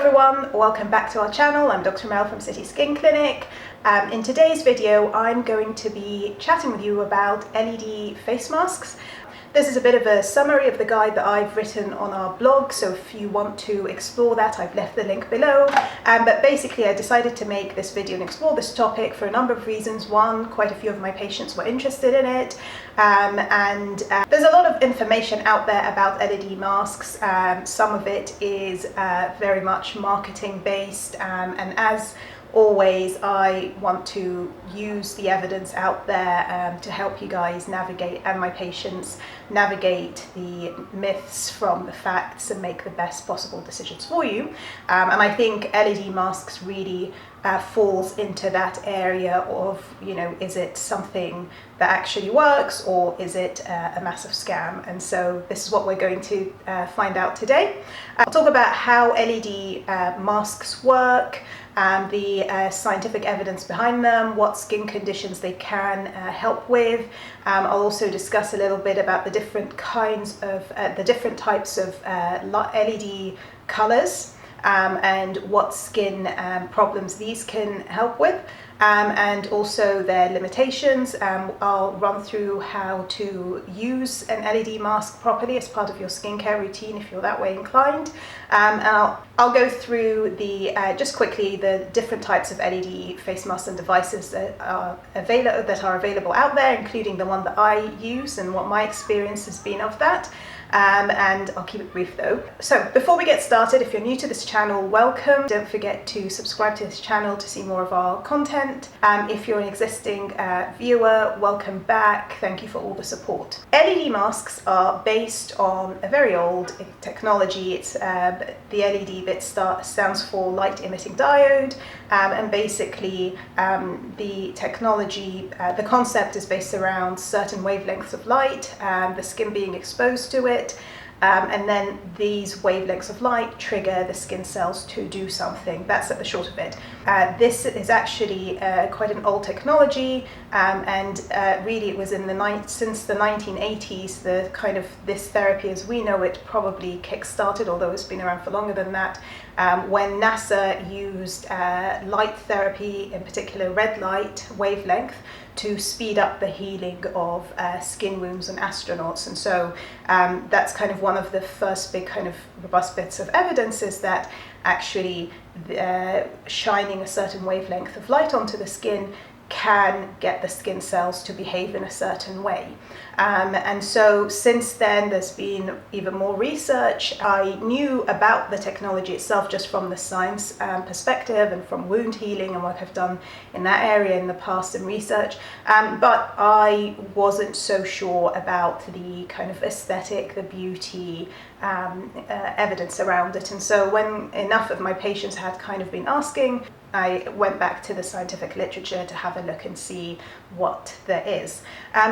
everyone, welcome back to our channel. I'm Dr. Amel from City Skin Clinic. In today's video, I'm going to be chatting with you about LED face masks. This is a bit of a summary of the guide that I've written on our blog, so if you want to explore that, I've left the link below. But basically, I decided to make this video and explore this topic for a number of reasons. One, quite a few of my patients were interested in it, and there's a lot of information out there about LED masks. Some of it is very much marketing based, and as always, I want to use the evidence out there to help you guys navigate, and my patients navigate, the myths from the facts and make the best possible decisions for you. And I think LED masks really falls into that area of, is it something that actually works, or is it a massive scam? And so this is what we're going to find out today. I'll talk about how LED masks work, the scientific evidence behind them, what skin conditions they can help with. I'll also discuss a little bit about the different kinds of, the different types of LED colors, and what skin problems these can help with, and also their limitations. I'll run through how to use an LED mask properly as part of your skincare routine if you're that way inclined. And I'll go through the just quickly the different types of LED face masks and devices that are available out there, including the one that I use and what my experience has been of that. And I'll keep it brief though. So before we get started, if you're new to this channel, welcome. Don't forget to subscribe to this channel to see more of our content. If you're an existing viewer, welcome back. Thank you for all the support. LED masks are based on a very old technology. It's the LED bit stands for light emitting diode, and basically the technology, the concept is based around certain wavelengths of light, the skin being exposed to it. And then these wavelengths of light trigger the skin cells to do something. That's at the short of it. This is actually quite an old technology, and really it was since the 1980s, the kind of this therapy as we know it probably kick-started, although it's been around for longer than that, when NASA used light therapy, in particular red light wavelength, to speed up the healing of skin wounds on astronauts. And so that's kind of one of the first big kind of robust bits of evidence, is that actually shining a certain wavelength of light onto the skin can get the skin cells to behave in a certain way. And so since then there's been even more research. I knew about the technology itself just from the science perspective and from wound healing and what I've done in that area in the past in research, but I wasn't so sure about the kind of aesthetic, the beauty evidence around it. And so when enough of my patients had kind of been asking, I went back to the scientific literature to have a look and see what there is.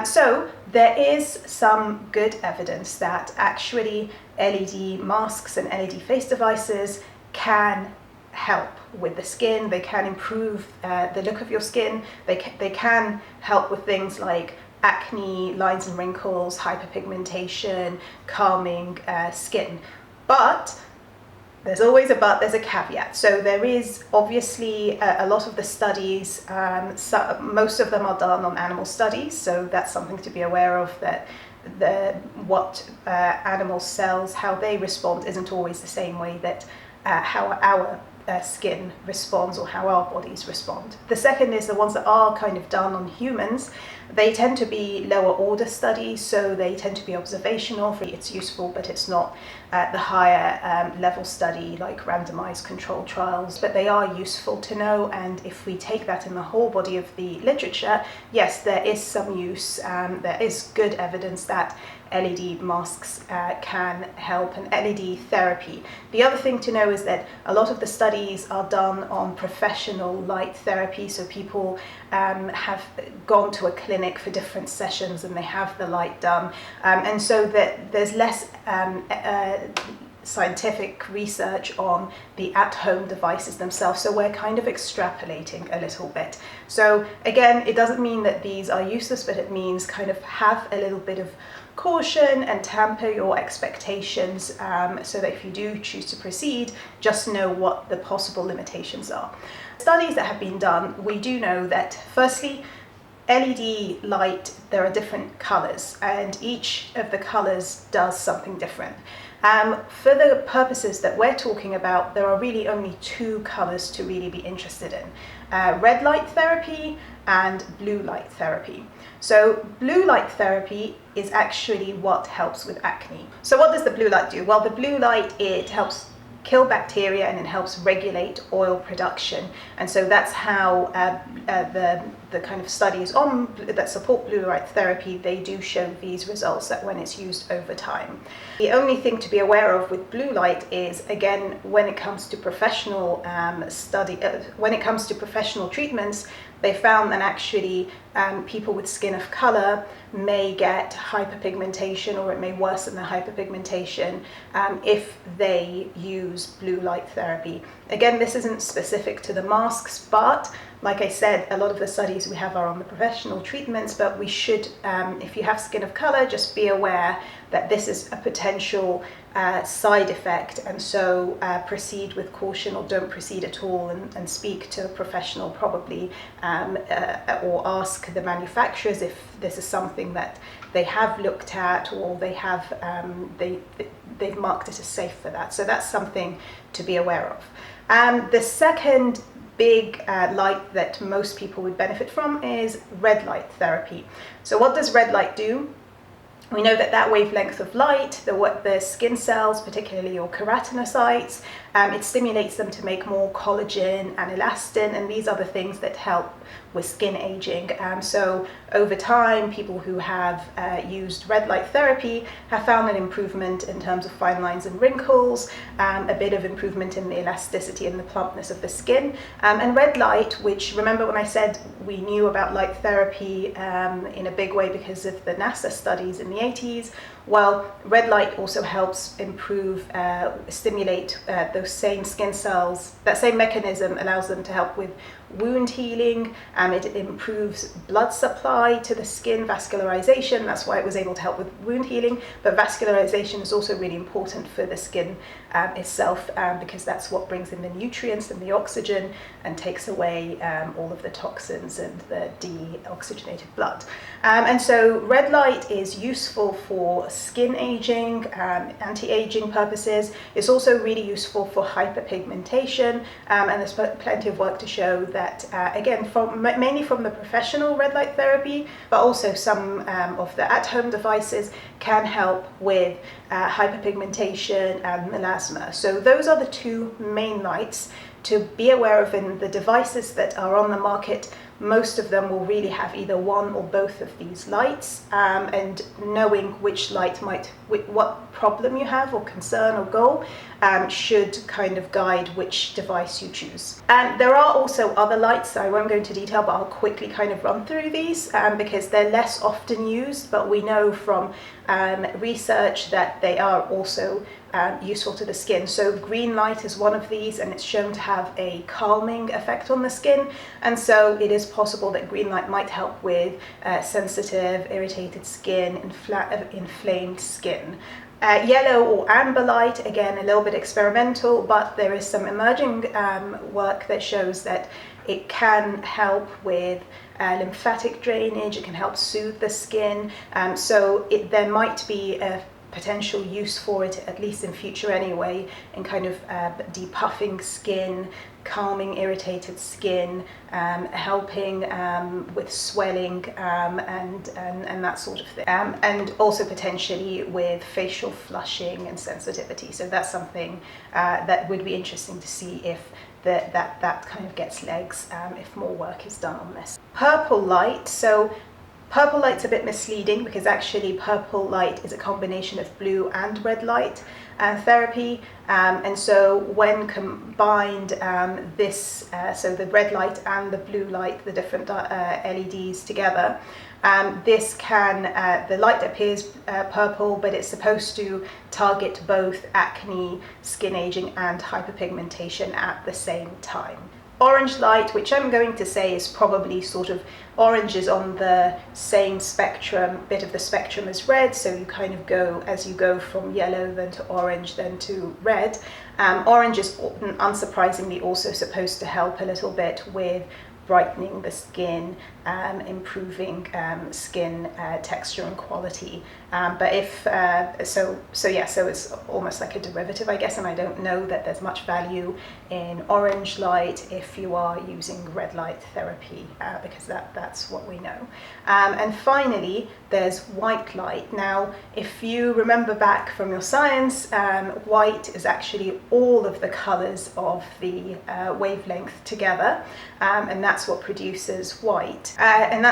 So there is some good evidence that actually LED masks and LED face devices can help with the skin. They can improve the look of your skin. They can help with things like acne, lines and wrinkles, hyperpigmentation, calming skin. But there's always a but, there's a caveat. So there is obviously a lot of the studies, most of them are done on animal studies, so that's something to be aware of, that what animal cells, how they respond isn't always the same way that how our skin responds or how our bodies respond. The second is the ones that are kind of done on humans. They tend to be lower order studies, so they tend to be observational. It's useful, but it's not the higher level study like randomized controlled trials, but they are useful to know. And if we take that in the whole body of the literature, yes, there is some use. There is good evidence that LED masks can help, and LED therapy. The other thing to know is that a lot of the studies are done on professional light therapy, so people have gone to a clinic for different sessions and they have the light done, and so that there's less scientific research on the at-home devices themselves, so we're kind of extrapolating a little bit. So again, it doesn't mean that these are useless, but it means kind of have a little bit of caution and temper your expectations, so that if you do choose to proceed, just know what the possible limitations are. Studies that have been done, we do know that firstly, LED light, there are different colors, and each of the colors does something different. For the purposes that we're talking about, there are really only two colors to really be interested in: red light therapy and blue light therapy. So blue light therapy is actually what helps with acne. So what does the blue light do? Well, the blue light, it helps kill bacteria and it helps regulate oil production, and so that's how the kind of studies that support blue light therapy, they do show these results, that when it's used over time. The only thing to be aware of with blue light is, again, when it comes to professional when it comes to professional treatments, they found that actually people with skin of color may get hyperpigmentation, or it may worsen the hyperpigmentation if they use blue light therapy. Again, this isn't specific to the masks, but like I said, a lot of the studies we have are on the professional treatments, but we should, if you have skin of color, just be aware that this is a potential side effect, and so proceed with caution, or don't proceed at all, and speak to a professional probably, or ask the manufacturers if this is something that they have looked at, or they have they've marked it as safe for that. So that's something to be aware of. The second big light that most people would benefit from is red light therapy. So what does red light do? We know that that wavelength of light, the skin cells, particularly your keratinocytes, it stimulates them to make more collagen and elastin, and these are the things that help with skin aging. So over time, people who have used red light therapy have found an improvement in terms of fine lines and wrinkles, a bit of improvement in the elasticity and the plumpness of the skin. And red light, which, remember when I said we knew about light therapy in a big way because of the NASA studies in the 80s, well, red light also helps improve, stimulate those same skin cells. That same mechanism allows them to help with wound healing. It improves blood supply to the skin, vascularization. That's why it was able to help with wound healing. But vascularization is also really important for the skin itself, because that's what brings in the nutrients and the oxygen and takes away all of the toxins and the deoxygenated blood. And so red light is useful for skin aging, anti-aging purposes. It's also really useful for hyperpigmentation, and there's plenty of work to show that, again, mainly from the professional red light therapy, but also some of the at-home devices can help with hyperpigmentation and melasma. So those are the two main lights to be aware of in the devices that are on the market. Most of them will really have either one or both of these lights, and knowing which light what problem you have or concern or goal should kind of guide which device you choose. And there are also other lights. I won't go into detail, but I'll quickly kind of run through these because they're less often used, but we know from research that they are also useful to the skin. So green light is one of these, and it's shown to have a calming effect on the skin, and so it is possible that green light might help with sensitive, irritated skin, inflamed skin. Yellow or amber light, again, a little bit experimental, but there is some emerging work that shows that it can help with lymphatic drainage, it can help soothe the skin, so there might be a potential use for it, at least in future anyway, in kind of depuffing skin, calming irritated skin, helping with swelling and that sort of thing, and also potentially with facial flushing and sensitivity. So that's something that would be interesting to see if that kind of gets legs, if more work is done on this. Purple light. So purple light's a bit misleading because actually purple light is a combination of blue and red light therapy, and so when combined, so the red light and the blue light, the different LEDs together, the light appears purple, but it's supposed to target both acne, skin aging and hyperpigmentation at the same time. orange light, which I'm going to say is probably sort of, orange is on the same bit of the spectrum as red, so you kind of go, as you go from yellow then to orange then to red. Orange is unsurprisingly also supposed to help a little bit with brightening the skin, improving skin texture and quality. But if so it's almost like a derivative, I guess, and I don't know that there's much value in orange light if you are using red light therapy, because that's what we know. And finally, there's white light. Now, if you remember back from your science, white is actually all of the colors of the wavelength together, and that's what produces white. And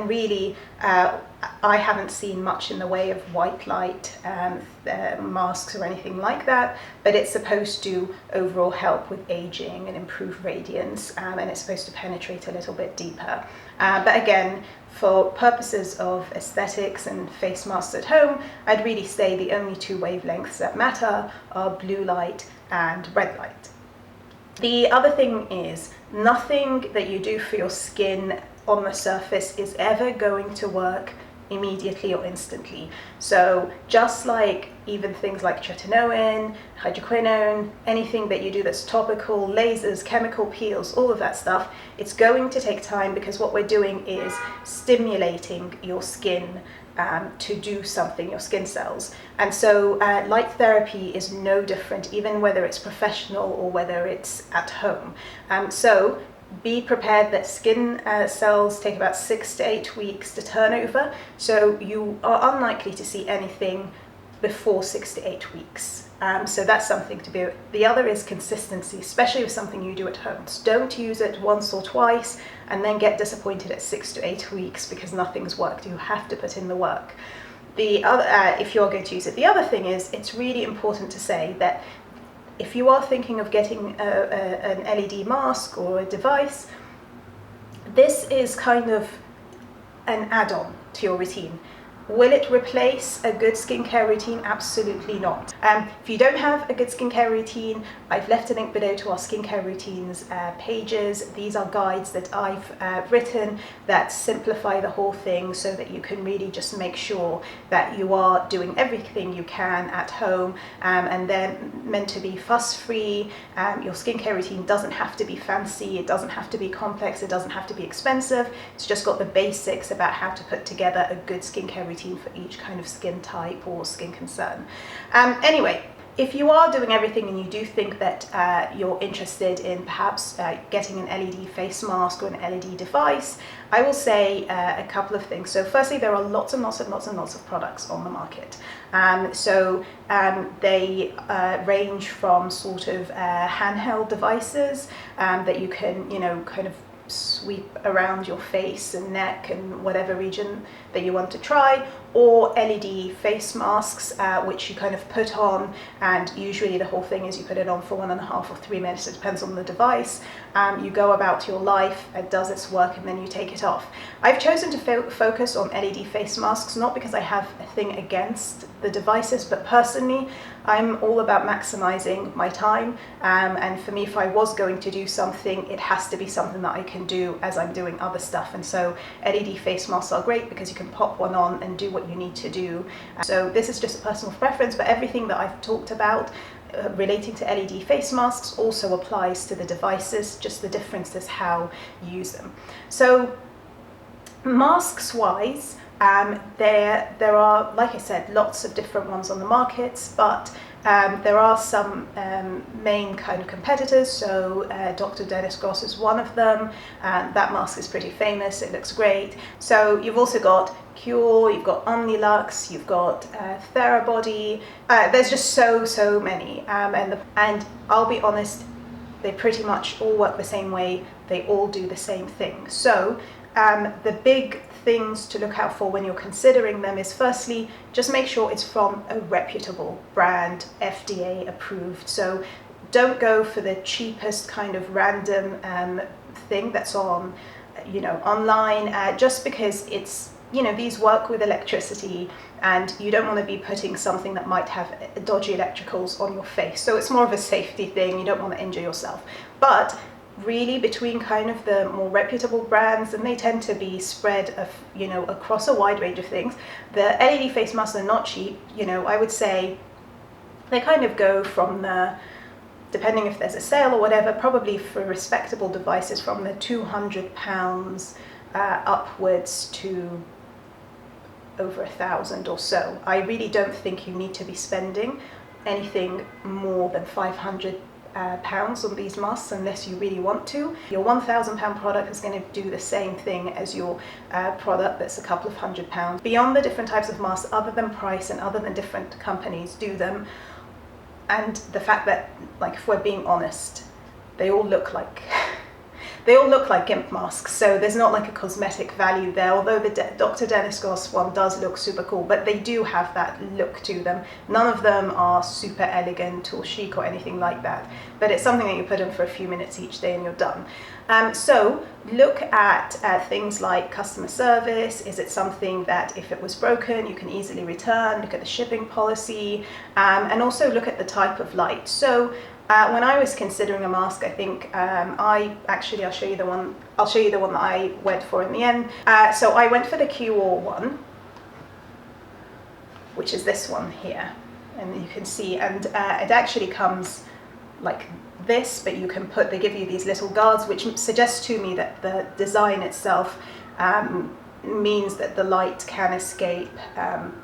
really, I haven't seen much in the way of white light masks or anything like that, but it's supposed to overall help with aging and improve radiance, and it's supposed to penetrate a little bit deeper. But again, for purposes of aesthetics and face masks at home, I'd really say the only two wavelengths that matter are blue light and red light. The other thing is, nothing that you do for your skin on the surface is ever going to work immediately or instantly. So just like even things like tretinoin, hydroquinone, anything that you do that's topical, lasers, chemical peels, all of that stuff, it's going to take time, because what we're doing is stimulating your skin to do something, your skin cells. And so light therapy is no different, even whether it's professional or whether it's at home. So be prepared that skin cells take about 6 to 8 weeks to turn over, so you are unlikely to see anything before 6 to 8 weeks. So that's something to be. The other is consistency, especially with something you do at home. So don't use it once or twice and then get disappointed at 6 to 8 weeks because nothing's worked. You have to put in the work. The other, if you're going to use it, the other thing is, it's really important to say that if you are thinking of getting an LED mask or a device, this is kind of an add-on to your routine. Will it replace a good skincare routine? Absolutely not. If you don't have a good skincare routine, I've left a link below to our skincare routines pages. These are guides that I've written that simplify the whole thing so that you can really just make sure that you are doing everything you can at home, and they're meant to be fuss-free. Your skincare routine doesn't have to be fancy, it doesn't have to be complex, it doesn't have to be expensive. It's just got the basics about how to put together a good skincare routine for each kind of skin type or skin concern. Anyway, if you are doing everything and you do think that you're interested in perhaps getting an LED face mask or an LED device, I will say a couple of things. So firstly, there are lots and lots and lots and lots of products on the market. They range from sort of handheld devices that you can, kind of sweep around your face and neck and whatever region that you want to try, or LED face masks, which you kind of put on, and usually the whole thing is you put it on for 1.5 or 3 minutes, it depends on the device. You go about your life, it does its work, and then you take it off. I've chosen to focus on LED face masks, not because I have a thing against the devices, but personally, I'm all about maximizing my time, and for me, if I was going to do something, it has to be something that I can do as I'm doing other stuff. And so LED face masks are great because you can pop one on and do what you need to do. So this is just a personal preference, but everything that I've talked about relating to LED face masks also applies to the devices, just the difference is how you use them. So masks wise, there are, like I said, lots of different ones on the markets, but there are some main kind of competitors. So Dr. Dennis Gross is one of them. That mask is pretty famous, it looks great. So you've also got Cure, you've got Omnilux, you've got Therabody. There's just so many, and I'll be honest, they pretty much all work the same way, they all do the same thing. So the big things to look out for when you're considering them is, firstly, just make sure it's from a reputable brand, FDA approved. So don't go for the cheapest kind of random thing that's on, online, just because it's you know, these work with electricity, and you don't want to be putting something that might have dodgy electricals on your face. So it's more of a safety thing. You don't want to injure yourself. But really, between kind of the more reputable brands, and they tend to be spread you know, across a wide range of things, the LED face masks are not cheap. You know, I would say they kind of go from the, depending if there's a sale or whatever, probably for respectable devices from the £200 upwards to over 1,000 or so. I really don't think you need to be spending anything more than £500 on these masks unless you really want to. Your £1,000 product is going to do the same thing as your product that's a couple of £100. Beyond the different types of masks, other than price and other than different companies do them, and the fact that, like, if we're being honest, they all look like GIMP masks, so there's not like a cosmetic value there, although the Dr. Dennis Goss one does look super cool, but they do have that look to them. None of them are super elegant or chic or anything like that, but it's something that you put on for a few minutes each day and you're done. So look at things like customer service. Is it something that if it was broken you can easily return? Look at the shipping policy, and also look at the type of light. So when I was considering a mask, I think I'll show you the one that I went for in the end. So I went for the QR one, which is this one here, and you can see, and it actually comes like this, but you can they give you these little guards, which suggests to me that the design itself means that the light can escape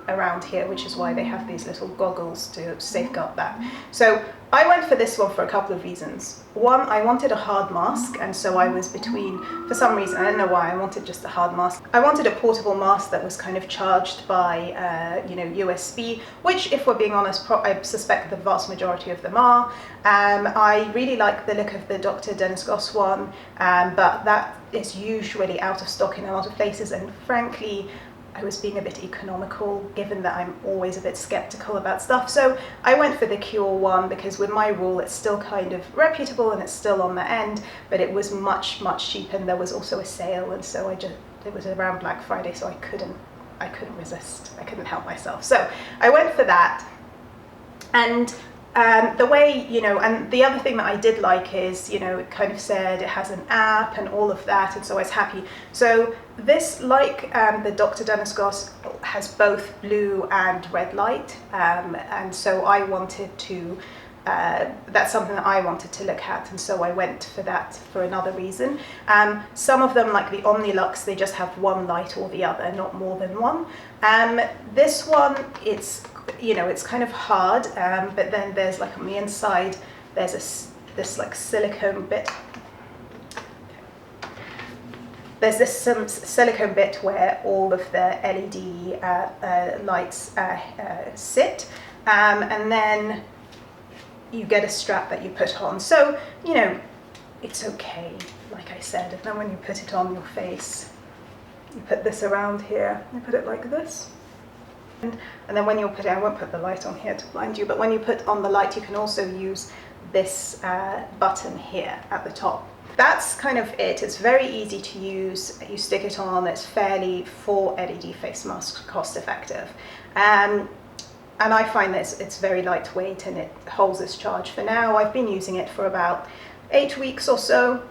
around here, which is why they have these little goggles to safeguard that. So I went for this one for a couple of reasons. One, I wanted a hard mask, and so I was between, for some reason, I don't know why, I wanted just a hard mask. I wanted a portable mask that was kind of charged by, you know, USB, which, if we're being honest, I suspect the vast majority of them are. I really like the look of the Dr. Dennis Goss one, but that is usually out of stock in a lot of places, and frankly, I was being a bit economical, given that I'm always a bit skeptical about stuff. So I went for the Cure one because with my rule it's still kind of reputable and it's still on the end, but it was much cheaper, and there was also a sale, and so it was around Black Friday, so I couldn't resist. I couldn't help myself. So I went for that. And the way, you know, and the other thing that I did like is, you know, it kind of said it has an app and all of that, and so I was happy. So this, like the Dr. Dennis Goss, has both blue and red light, and so I wanted to, that's something that I wanted to look at, and so I went for that for another reason. Some of them, like the Omnilux, they just have one light or the other, not more than one. This one, it's, you know, it's kind of hard, but then there's like on the inside, there's this like silicone bit. There's this silicone bit where all of the LED lights sit, and then you get a strap that you put on. So, you know, it's okay, like I said, and then when you put it on your face, you put this around here, you put it like this. And then when you're putting, I won't put the light on here to blind you, but when you put on the light, you can also use this button here at the top. That's kind of it. It's very easy to use. You stick it on. It's fairly, for LED face masks, cost effective. And I find that it's very lightweight and it holds its charge for now. I've been using it for about 8 weeks or so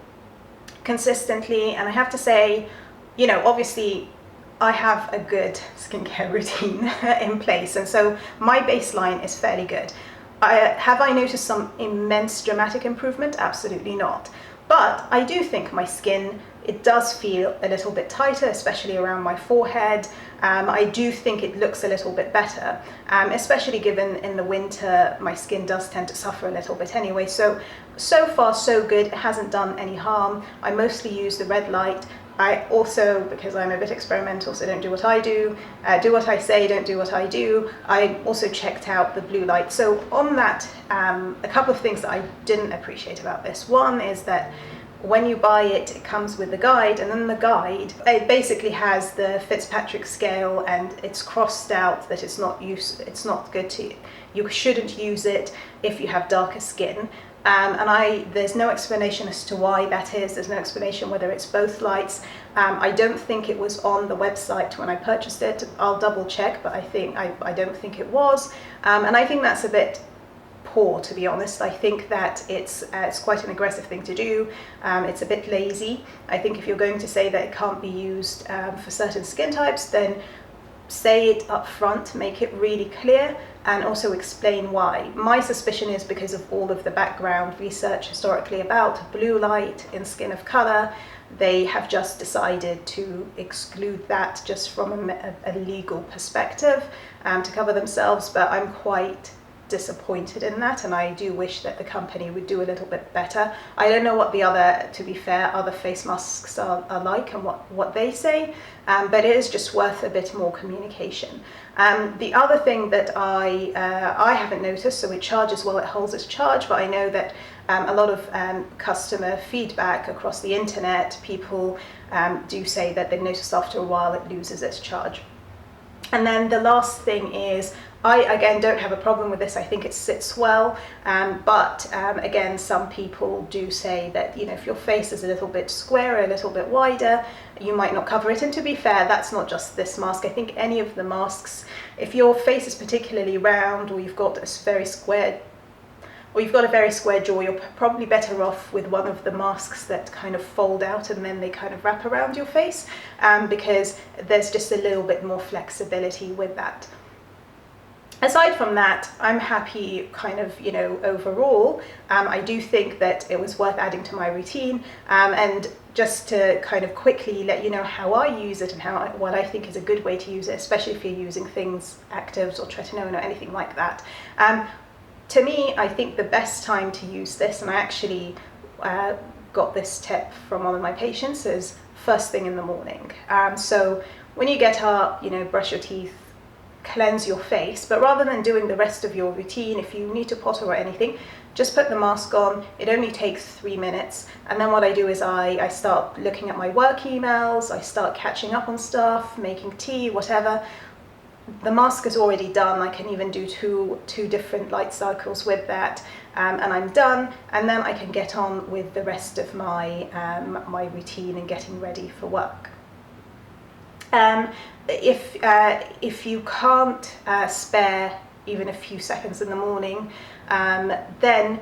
consistently, and I have to say, you know, obviously I have a good skincare routine in place, and so my baseline is fairly good. Have I noticed some immense dramatic improvement? Absolutely not. But I do think my skin, it does feel a little bit tighter, especially around my forehead. I do think it looks a little bit better, especially given in the winter my skin does tend to suffer a little bit anyway. So far so good. It hasn't done any harm. I mostly use the red light. I also, because I'm a bit experimental, so don't do what I do what I say, don't do what I do, I also checked out the blue light. So on that, a couple of things that I didn't appreciate about this. One is that when you buy it, it comes with the guide, and then the guide, it basically has the Fitzpatrick scale, and it's crossed out that it's not good to, you shouldn't use it if you have darker skin. There's no explanation as to why that is. There's no explanation whether it's both lights. I don't think it was on the website when I purchased it. I'll double check, but I don't think it was. And I think that's a bit poor, to be honest. I think that it's quite an aggressive thing to do. It's a bit lazy. I think if you're going to say that it can't be used for certain skin types, then say it up front, make it really clear, and also explain why. My suspicion is because of all of the background research historically about blue light in skin of color. They have just decided to exclude that just from a legal perspective to cover themselves, but I'm quite disappointed in that, and I do wish that the company would do a little bit better. I don't know what the other, to be fair, other face masks are like and what they say, but it is just worth a bit more communication. The other thing that I haven't noticed, so it charges while it holds its charge, but I know that a lot of customer feedback across the internet, people do say that they've noticed after a while it loses its charge. And then the last thing is, I again don't have a problem with this. I think it sits well, but again, some people do say that, you know, if your face is a little bit squarer, a little bit wider, you might not cover it. And to be fair, that's not just this mask. I think any of the masks, if your face is particularly round, or you've got a very square, or you've got a very square jaw, you're probably better off with one of the masks that kind of fold out and then they kind of wrap around your face, because there's just a little bit more flexibility with that. Aside from that, I'm happy kind of, you know, overall. I do think that it was worth adding to my routine, and just to kind of quickly let you know how I use it and what I think is a good way to use it, especially if you're using things, actives or tretinoin or anything like that. To me, I think the best time to use this, and I actually got this tip from one of my patients, is first thing in the morning. So when you get up, you know, brush your teeth, cleanse your face, but rather than doing the rest of your routine, if you need to potter or anything, just put the mask on. It only takes 3 minutes, and then what I do is I start looking at my work emails, I start catching up on stuff, making tea, whatever. The mask is already done. I can even do two different light cycles with that, and I'm done, and then I can get on with the rest of my my routine and getting ready for work. If you can't spare even a few seconds in the morning, then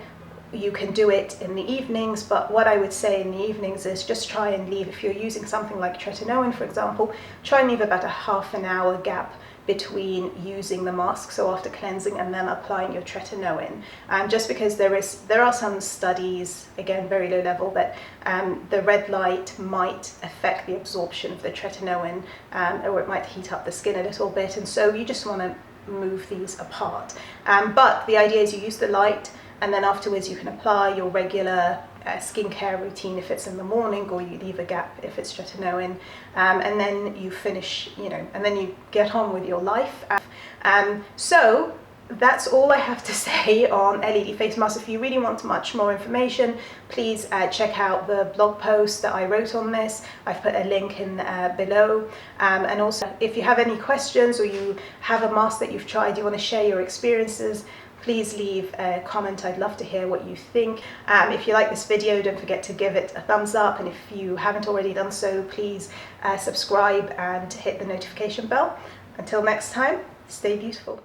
you can do it in the evenings, but what I would say in the evenings is just try and leave, if you're using something like tretinoin, for example, try and leave about a half an hour gap between using the mask, so after cleansing and then applying your tretinoin, just because there are some studies, again very low level, that the red light might affect the absorption of the tretinoin, or it might heat up the skin a little bit, and so you just want to move these apart. But the idea is you use the light, and then afterwards you can apply your regular skincare routine if it's in the morning, or you leave a gap if it's tretinoin, and then you finish, you know, and then you get on with your life. So that's all I have to say on LED face masks. If you really want much more information, please check out the blog post that I wrote on this. I've put a link in below, and also if you have any questions or you have a mask that you've tried, you want to share your experiences, please leave a comment. I'd love to hear what you think. If you like this video, don't forget to give it a thumbs up, and if you haven't already done so, please subscribe and hit the notification bell. Until next time, stay beautiful.